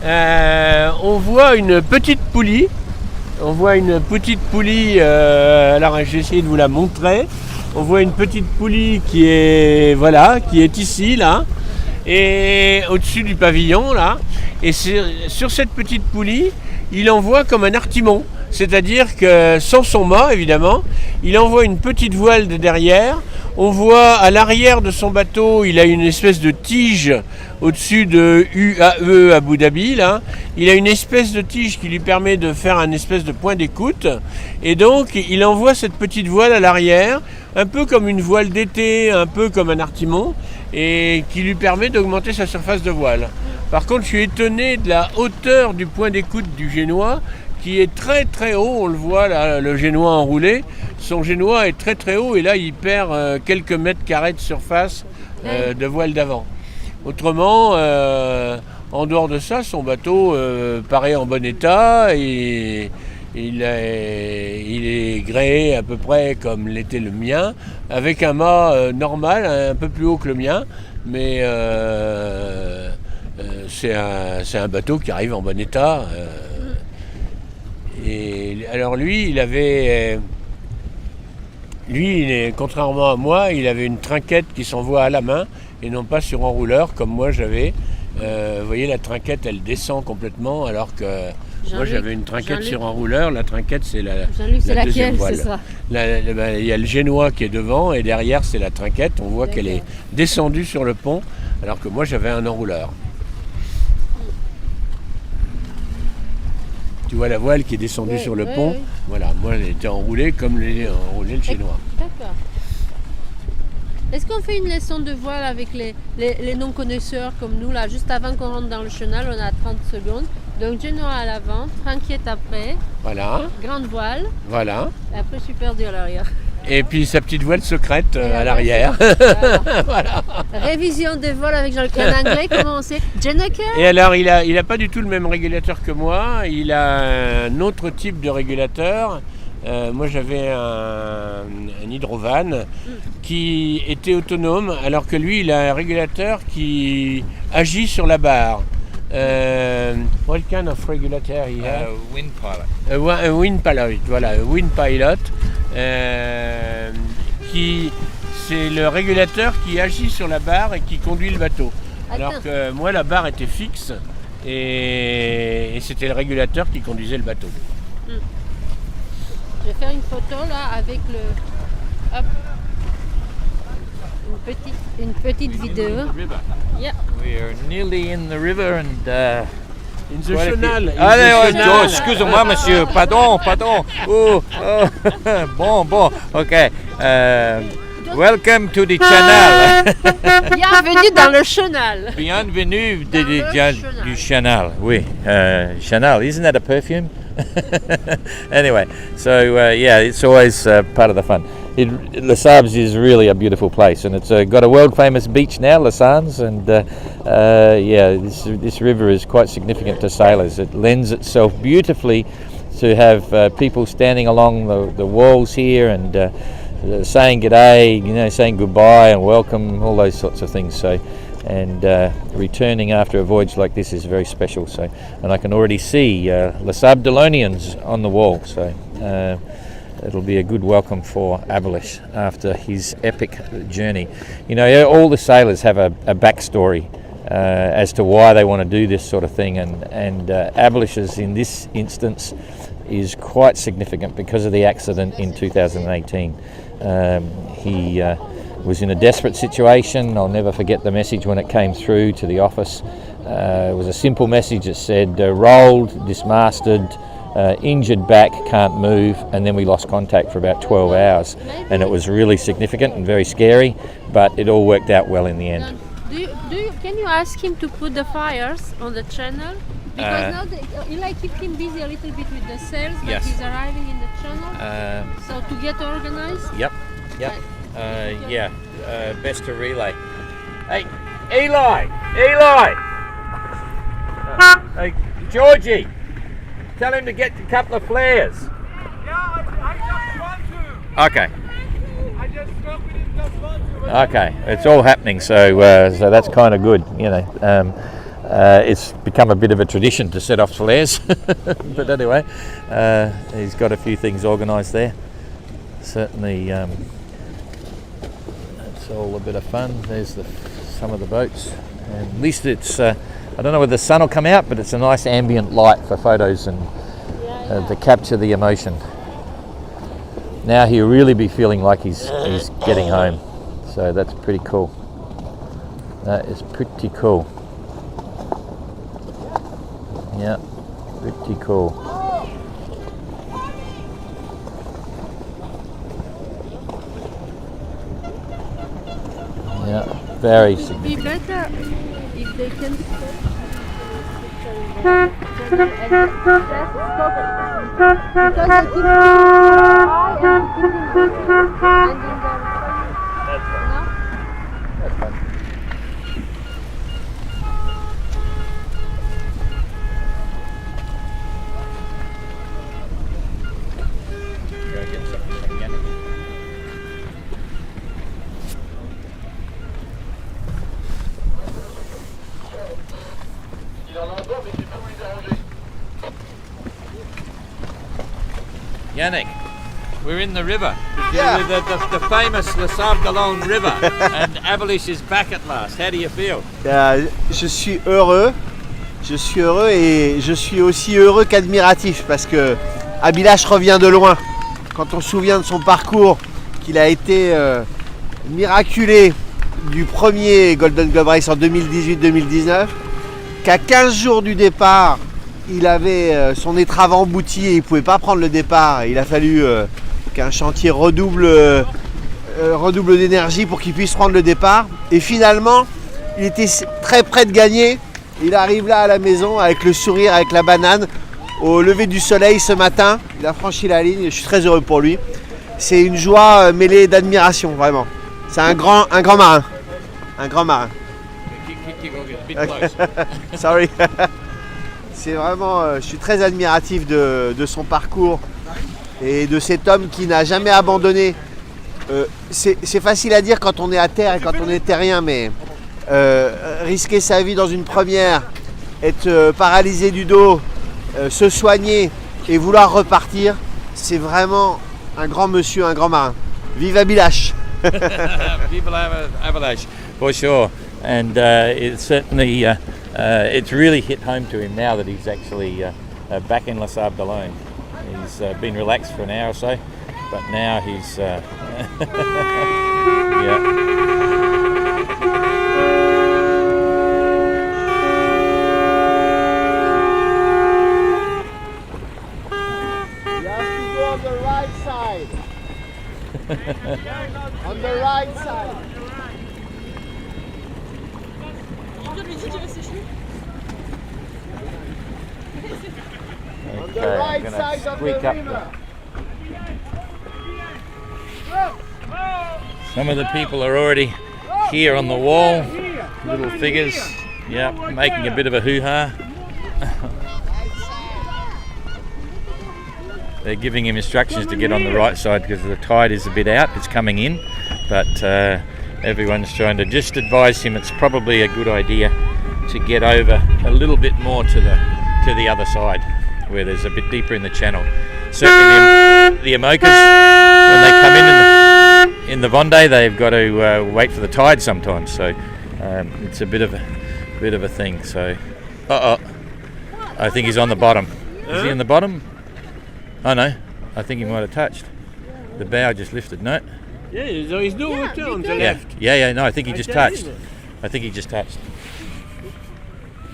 on voit une petite poulie. Alors j'ai essayé de vous la montrer. On voit une petite poulie qui est ici, là, et au-dessus du pavillon, là. Et sur cette petite poulie, il envoie comme un artimon. C'est-à-dire que sans son mât, évidemment, il envoie une petite voile de derrière. On voit à l'arrière de son bateau, il a une espèce de tige au-dessus de UAE Abu Dhabi, là. Il a une espèce de tige qui lui permet de faire un espèce de point d'écoute. Et donc, il envoie cette petite voile à l'arrière, un peu comme une voile d'été, un peu comme un artimon, et qui lui permet d'augmenter sa surface de voile. Par contre, je suis étonné de la hauteur du point d'écoute du génois, qui est très très haut. On le voit là, le génois enroulé. Son génois est très très haut et là il perd quelques mètres carrés de surface de voile d'avant. Autrement, en dehors de ça, son bateau paraît en bon état et il est gréé à peu près comme l'était le mien, avec un mât normal, un peu plus haut que le mien, mais c'est un bateau qui arrive en bon état. Et alors lui, contrairement à moi, il avait une trinquette qui s'envoie à la main et non pas sur enrouleur comme moi j'avais. Vous voyez, la trinquette, elle descend complètement, alors que moi j'avais une trinquette sur enrouleur. La trinquette, c'est la deuxième voile. Il y a le génois qui est devant et derrière c'est la trinquette. On voit qu'elle est descendue sur le pont, alors que moi j'avais un enrouleur. Tu vois la voile qui est descendue sur le pont. Voilà, moi elle était enroulée comme enroulé le chinois. D'accord. Est-ce qu'on fait une leçon de voile avec les non-connaisseurs comme nous là, juste avant qu'on rentre dans le chenal, on a 30 secondes. Donc génois à l'avant, trinquette après. Voilà. Grande voile. Voilà. Et après super dur à l'arrière. Et puis sa petite voile secrète à l'arrière. Voilà. Révision des vols avec Jean-Claude en anglais, comment on sait? Jennifer. Et alors il a pas du tout le même régulateur que moi, il a un autre type de régulateur. Moi j'avais un hydrovan qui était autonome, alors que lui il a un régulateur qui agit sur la barre. What kind of regulator he has? Wind pilot. Un wind pilot, voilà, un wind pilot. C'est le régulateur qui agit sur la barre et qui conduit le bateau. Alors que moi la barre était fixe et c'était le régulateur qui conduisait le bateau. Je vais faire une photo là avec le... Hop. Une petite vidéo. Yeah. We are nearly in the river and in the chenal. Oh, excusez-moi monsieur, pardon. Oh, bon, ok. Welcome to the channel. Bienvenue dans le chenal. Bienvenue du Chanel. Oui, Chanel. Isn't that a perfume? Anyway, so yeah, it's always part of the fun. Les Sables is really a beautiful place, and it's got a world-famous beach now, Les Sables, and yeah, this river is quite significant to sailors. It lends itself beautifully to have people standing along the walls here and saying g'day, saying goodbye and welcome, all those sorts of things. So, and returning after a voyage like this is very special. So, and I can already see Les Sables on the wall. So. It'll be a good welcome for Abhilash after his epic journey. All the sailors have a backstory as to why they want to do this sort of thing, and Abhilash's in this instance is quite significant because of the accident in 2018. He was in a desperate situation. I'll never forget the message when it came through to the office. It was a simple message that said, rolled, dismasted, injured back, can't move, and then we lost contact for about 12 hours. And it was really significant and very scary, but it all worked out well in the end. Can you ask him to put the fires on the channel? Because now Eli keep him busy a little bit with the sales, but Yes. he's arriving in the channel. So to get organized. Yep. Best to relay. Hey, Eli! Hey, Georgie! Tell him to get a couple of flares. Yeah, I just want to. Okay. I just spoke with him just want to. Okay, it's all happening, so that's kind of good, you know. It's become a bit of a tradition to set off flares, but anyway, he's got a few things organised there. Certainly, it's all a bit of fun. There's some of the boats, and at least it's. I don't know whether the sun will come out, but it's a nice ambient light for photos and to capture the emotion. Now he'll really be feeling like he's getting home, so that's pretty cool. That is pretty cool. Yeah, pretty cool. Yeah, very It would be significant. better if they can stop. And just stop it. Because they keep high and keeping and in That's fun. no? That's fun. Go get something from Yannick. Yannick, we're in the river. Yeah. The famous Les Sables river, and Abhilash is back at last. How do you feel? Je suis heureux et je suis aussi heureux qu'admiratif parce que Abhilash revient de loin. Quand on se souvient de son parcours, qu'il a été miraculé du premier Golden Globe Race en 2018-2019, qu'à 15 jours du départ, il avait son étrave emboutie et il ne pouvait pas prendre le départ. Il a fallu qu'un chantier redouble d'énergie pour qu'il puisse prendre le départ. Et finalement, il était très près de gagner. Il arrive là à la maison avec le sourire, avec la banane. Au lever du soleil ce matin, il a franchi la ligne. Je suis très heureux pour lui. C'est une joie mêlée d'admiration, vraiment. C'est un grand marin. Un grand marin. Sorry. C'est vraiment, je suis très admiratif de son parcours et de cet homme qui n'a jamais abandonné. C'est facile à dire quand on est à terre et quand on est terrien, mais risquer sa vie dans une première, être paralysé du dos, se soigner et vouloir repartir, c'est vraiment un grand monsieur, un grand marin. Vive Abhilash! Vive Abhilash, for sure. And it's certainly, it's really hit home to him now that he's actually back in Les Sables alone. He's been relaxed for an hour or so, but now he's, yeah. You have to go on the right side. On the right side. On the Okay, I'm right gonna side of squeak the up river. Some of the people are already here on the wall, little figures, yeah, making a bit of a hoo-ha. They're giving him instructions to get on the right side because the tide is a bit out, it's coming in, but everyone's trying to just advise him it's probably a good idea to get over a little bit more to the other side where there's a bit deeper in the channel. Certainly the Emokas, when they come in the Vendée, they've got to wait for the tide sometimes, so it's a bit of a thing. So, I think he's on the bottom. Is he on the bottom? Oh no, I think he might have touched. The bow just lifted. No. Yeah, there is no water on the Yeah, left. yeah. No, I think he just tell touched. you. I think he just touched.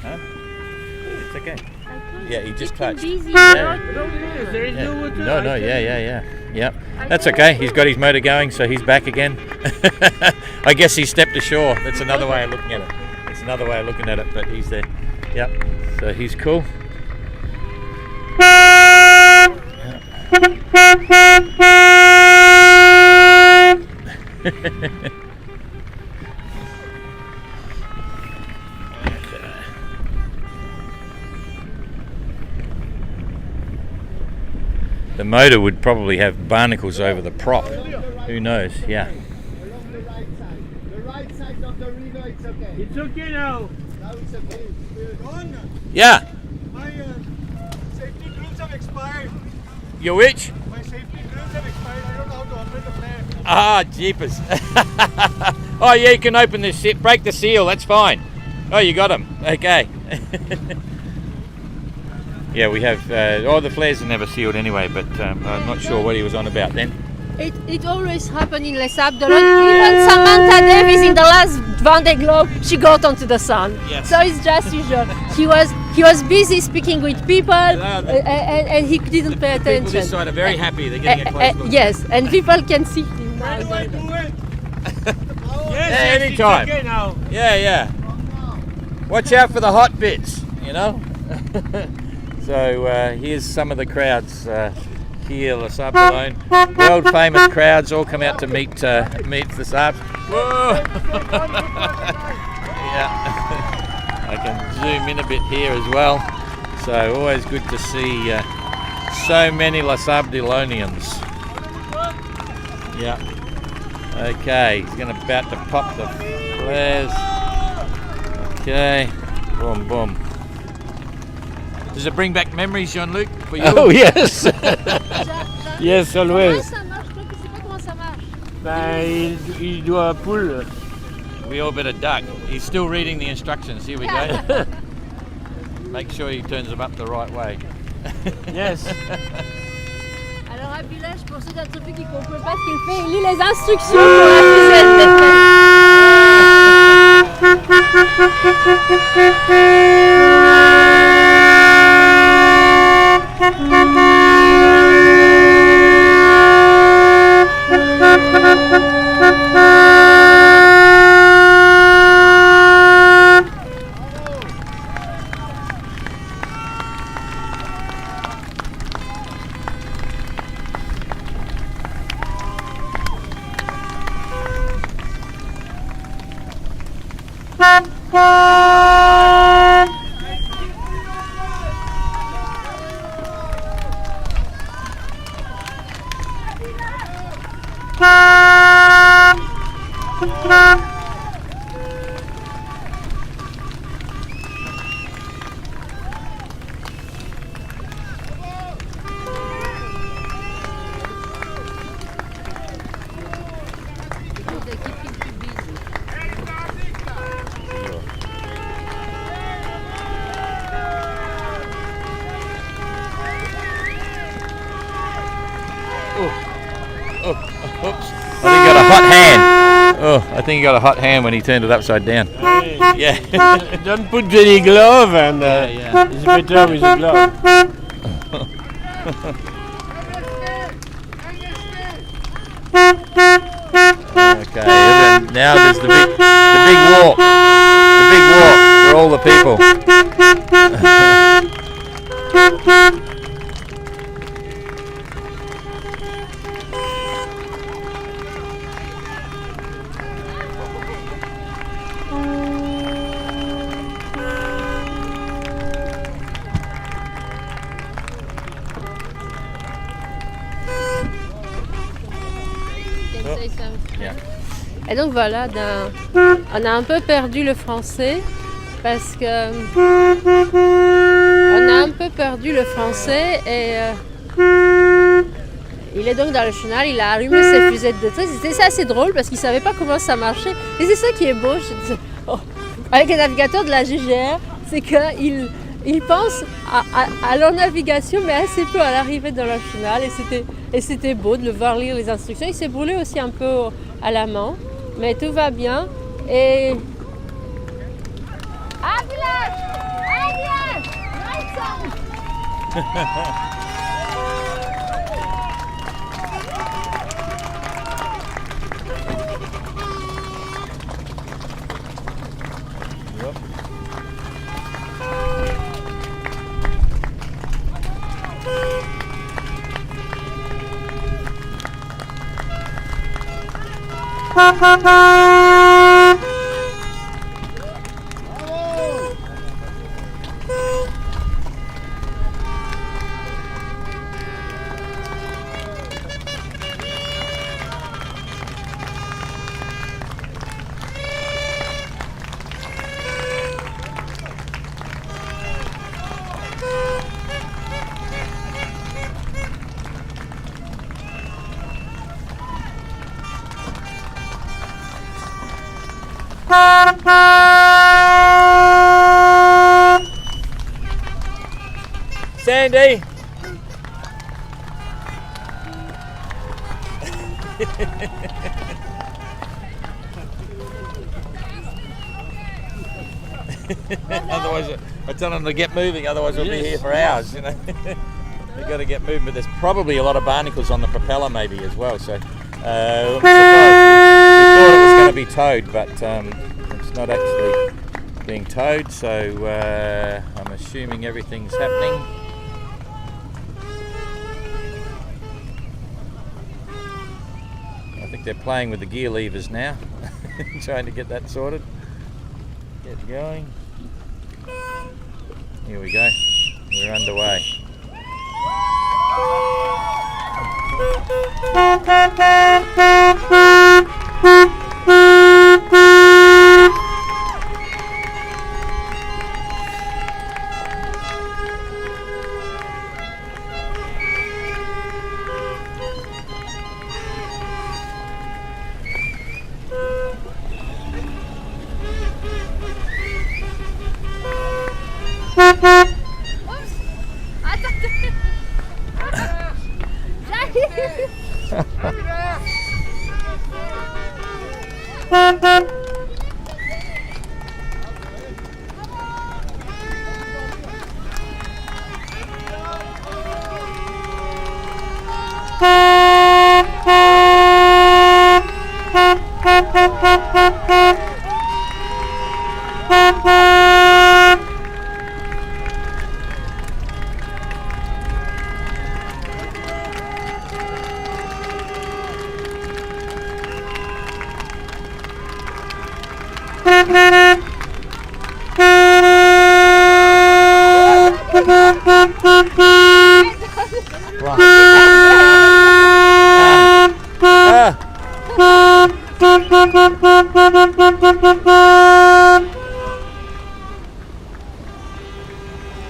Huh? It's okay. Yeah, he just touched. There is Yeah. no water. No, yeah. Yep. That's okay. He's got his motor going, so he's back again. I guess he stepped ashore. That's another way of looking at it. It's another way of looking at it, but he's there. Yep. So he's cool. The motor would probably have barnacles over the prop. Who knows? Yeah. Along the right side. The right side of the river, it's okay. It's okay now. Now it's okay. Don, Yeah. my safety grills have expired. Your which? My safety grills have expired. I don't know how to operate the flare. Ah, jeepers. Oh yeah, you can open this, break the seal, that's fine. Oh, you got them. Okay. Yeah, we have, the flares are never sealed anyway, but I'm not sure what he was on about then. It always happened in Les Sables. Even Samantha Davis in the last Vendée Globe, she got onto the sun. Yes. So it's just usual. He was busy speaking with people, and he didn't pay People attention. this side are very happy, they're getting a close look. Yes, and people can see him. How do I do it? Yes, anytime. It's okay now. Yeah. Watch out for the hot bits, you know. So here's some of the crowds here, Les Sables, world famous crowds all come out to meet the Sables. Whoa! Yeah, I can zoom in a bit here as well. So always good to see so many Les Sablesians. Yeah. Okay, he's about to pop the flares. Okay, boom, boom. Does it bring back memories, Jean-Luc, for you? Oh yes. Yes, always. Ça marche, je sais pas comment ça marche. Ben, il doit pull. We all better duck. He's still reading the instructions. Here we go. Make sure he turns them up the right way. Yes. Alors Abhilash, pour ceux d'entre vous qui ne comprennent pas ce qu'il fait, il lit les instructions pour la fusée Oops. I think he got a hot hand. Oh, I think he got a hot hand when he turned it upside down. Yeah. Don't put any glove, and Yeah. it's better with a glove. Okay, and now there's the big walk. The big walk for all the people. Yeah. Et donc voilà, on a un peu perdu le français parce que et il est donc dans le chenal, il a allumé ses fusées de trait. C'était assez drôle parce qu'il savait pas comment ça marchait. Et c'est ça qui est beau avec les navigateurs de la GGR, c'est qu'ils pensent à leur navigation mais assez peu à l'arrivée dans le chenal, et c'était beau de le voir lire les instructions. Il s'est brûlé aussi un peu à la main, mais tout va bien. Et Abhilash! Right side! Sandy! Otherwise, I tell them to get moving, otherwise we'll be here for hours, you know. They've got to get moving, but there's probably a lot of barnacles on the propeller maybe as well, so I'm surprised. We thought it was going to be towed, but it's not actually being towed, so I'm assuming everything's happening. I think they're playing with the gear levers now, trying to get that sorted. Get going. Here we go. We're underway.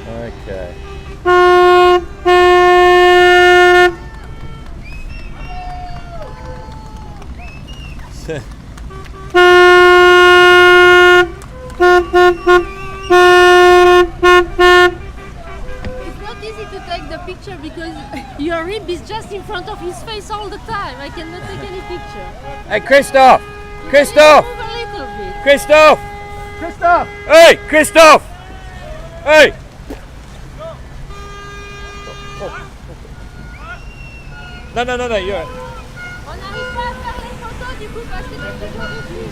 Okay. Picture because your rib is just in front of his face all the time. I cannot take any picture. Hey, Christoph! Christoph! Move a little bit. Christoph! Christoph! Hey, Christoph! Hey! Non, non, non, non, you're... On n'arrive pas à faire les photos du coup parce que t'es toujours dessus.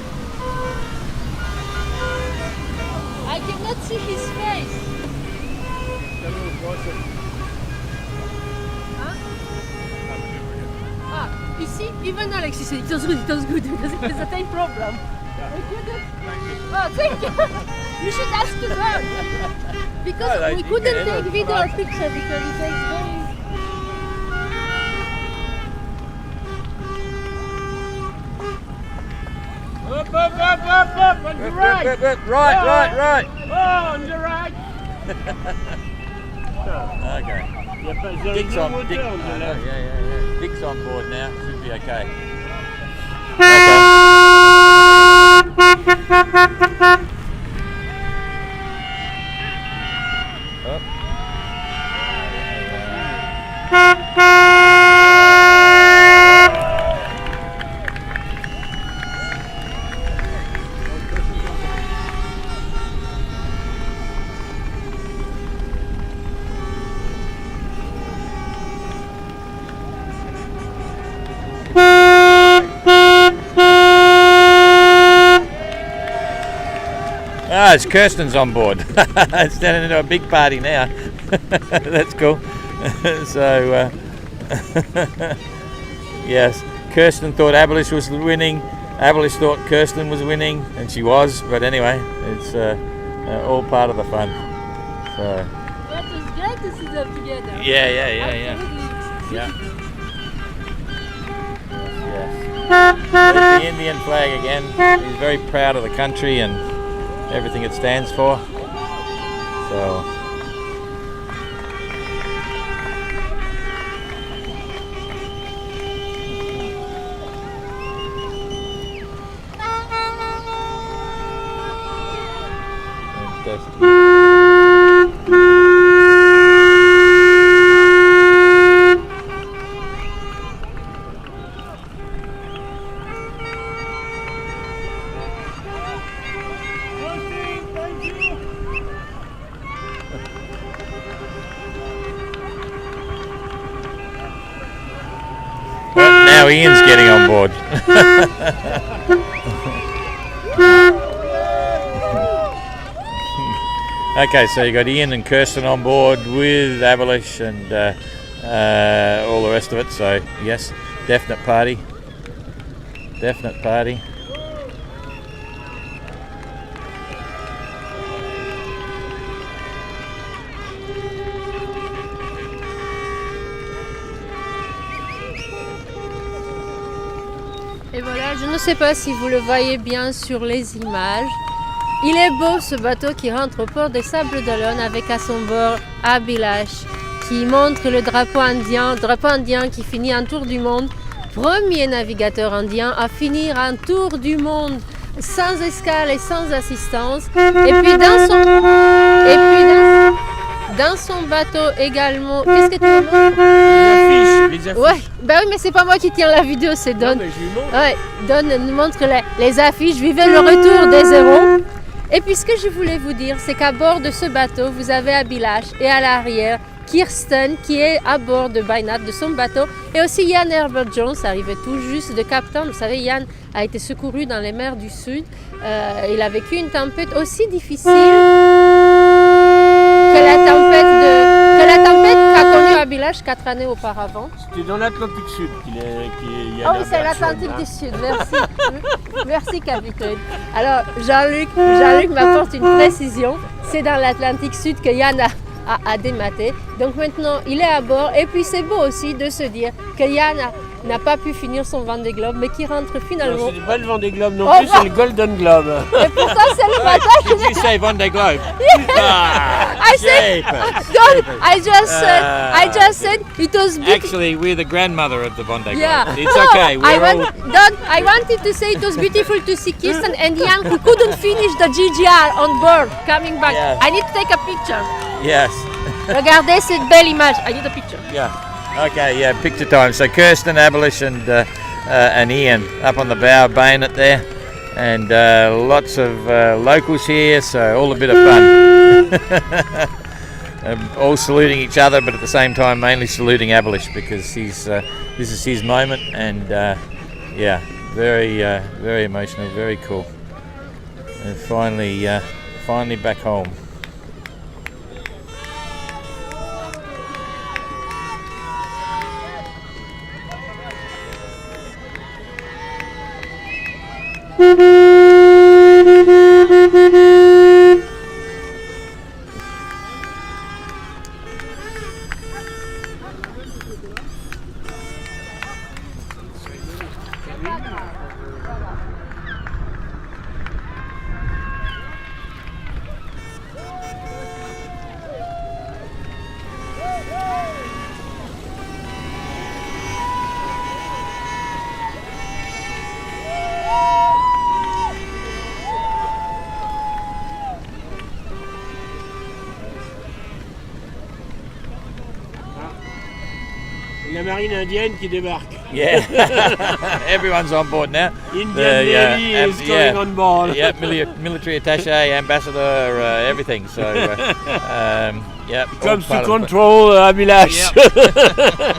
I cannot see his face. Ah, you see, even Alex, he said it was good because it was a time problem. Oh, thank you. You should ask the dog. Because we couldn't take video or picture because it takes very... Up, on the right. Right. Oh, on the right. Okay. There is Dick's no on. water Dick, on the yeah. left. Dick's on board now. Should be okay. Ah, it's Kirsten's on board. It's turning into a big party now. That's cool. So, yes, Kirsten thought Abhilash was winning. Abhilash thought Kirsten was winning, and she was, but anyway, it's all part of the fun. So. But it's great to see them together. Yeah. Absolutely. There's the Indian flag again. He's very proud of the country and everything it stands for. So. But now Ian's getting on board. Okay, so you got Ian and Kirsten on board with Abhilash and all the rest of it. So yes, definite party. Definite party. Et voilà, je ne sais pas si vous le voyez bien sur les images. Il est beau ce bateau qui rentre au port des Sables d'Olonne avec à son bord Abhilash qui montre le drapeau indien qui finit un tour du monde. Premier navigateur indien à finir un tour du monde sans escale et sans assistance. Et puis dans son bateau également. Qu'est-ce que tu veux montrer? Les affiches. Ouais, bah oui, mais c'est pas moi qui tiens la vidéo, c'est Don. Non, mais je lui montre. Ouais, Don nous montre les affiches. Vivez le retour des héros. Et puis ce que je voulais vous dire, c'est qu'à bord de ce bateau, vous avez Abhilash et à l'arrière, Kirsten qui est à bord de BAYANAT, de son bateau, et aussi Ian Herbert Jones, arrivé tout juste de Cape Town. Vous savez, Ian a été secouru dans les mers du Sud. Il a vécu une tempête aussi difficile que la tempête qu'a connue Abhilash 4 années auparavant. C'était dans l'Atlantique Sud qu'il y a. Ah oui, c'est l'Atlantique du Sud, merci. Merci, capitaine. Alors, Jean-Luc m'apporte une précision. C'est dans l'Atlantique Sud que Yann a dématé. Donc maintenant, il est à bord. Et puis, c'est beau aussi de se dire que Yann n'a pas pu finir son Vendée Globe, mais qui rentre finalement. Non, c'est pas le Vendée Globe non plus, c'est le Golden Globe. Et pourtant, c'est le bateau. Did you say Vendée Globe? I said, don't. I just said it was beautiful. Actually, we're the grandmother of the Vendée Globe. Yeah. It's No, okay. I wanted to say it was beautiful to see Kirsten and Ian who couldn't finish the GGR on board coming back. Yeah. I need to take a picture. Yes. Regardez cette belle image. I need a picture. Yeah. Okay. Yeah. Picture time. So Kirsten, Abhilash, and Ian up on the bow, BAYANAT there, and lots of locals here. So all a bit of fun. All saluting each other, but at the same time mainly saluting Abhilash because this is his moment, and yeah, very emotional, very cool. And finally back home. La marine indienne qui débarque. Yeah, everyone's on board now. Indian Navy is going on board. Yeah, military attaché, ambassador, everything. So, yeah. Comes to control Abhilash. Yep.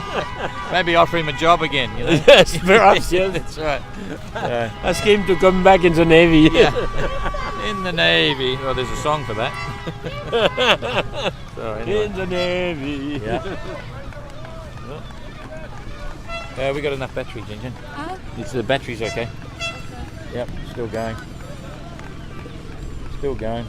Maybe offer him a job again. You know? Yes, perhaps. Yes. That's right. Ask him to come back in the Navy. Yeah. In the Navy. Well, there's a song for that. So, anyway. In the Navy. Yeah. We got enough battery, Ginger. The battery's okay. Yep, still going. Still going.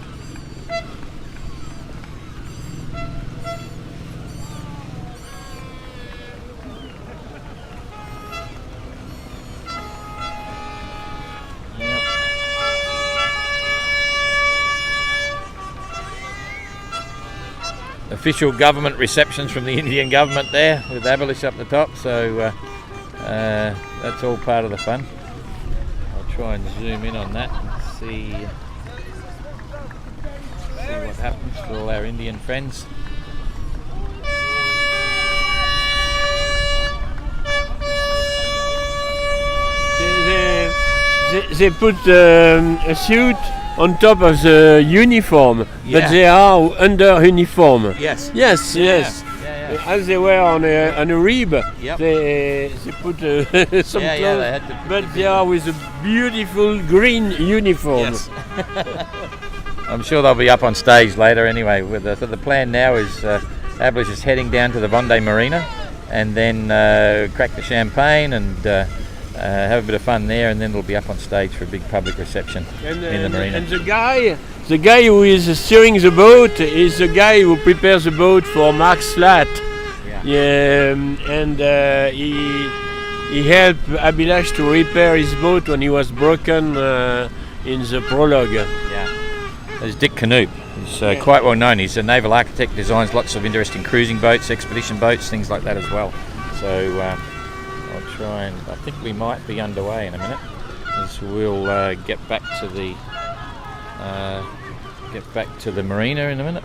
Official government receptions from the Indian government there with Abhilash up the top, so that's all part of the fun. I'll try and zoom in on that and see what happens to all our Indian friends. They put a suit on top of the uniform, Yeah. but they are under uniform. Yes. Yes, yes. Yeah. As they were on a rib, Yep. they put some Yeah, clothes, they had to- but they are with a beautiful green uniform. Yes. I'm sure they'll be up on stage later anyway. So the plan now is Abhilash is heading down to the Bondi Marina and then crack the champagne and have a bit of fun there, and then it'll be up on stage for a big public reception in the marina. And the guy who is steering the boat is the guy who prepares the boat for Mark's flat. Yeah, and he helped Abhilash to repair his boat when he was broken in the prologue. Yeah. There's Dick Canoop. He's quite well known. He's a naval architect, designs lots of interesting cruising boats, expedition boats, things like that as well. So I'll try and I think we might be underway in a minute, as we'll get back to the marina in a minute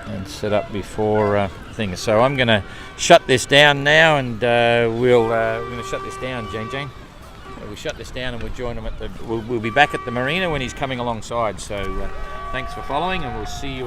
and set up before things. So I'm going to shut this down now, and we're going to shut this down, Jane. We'll shut this down and we'll join him at we'll be back at the marina when he's coming alongside. So thanks for following, and we'll see you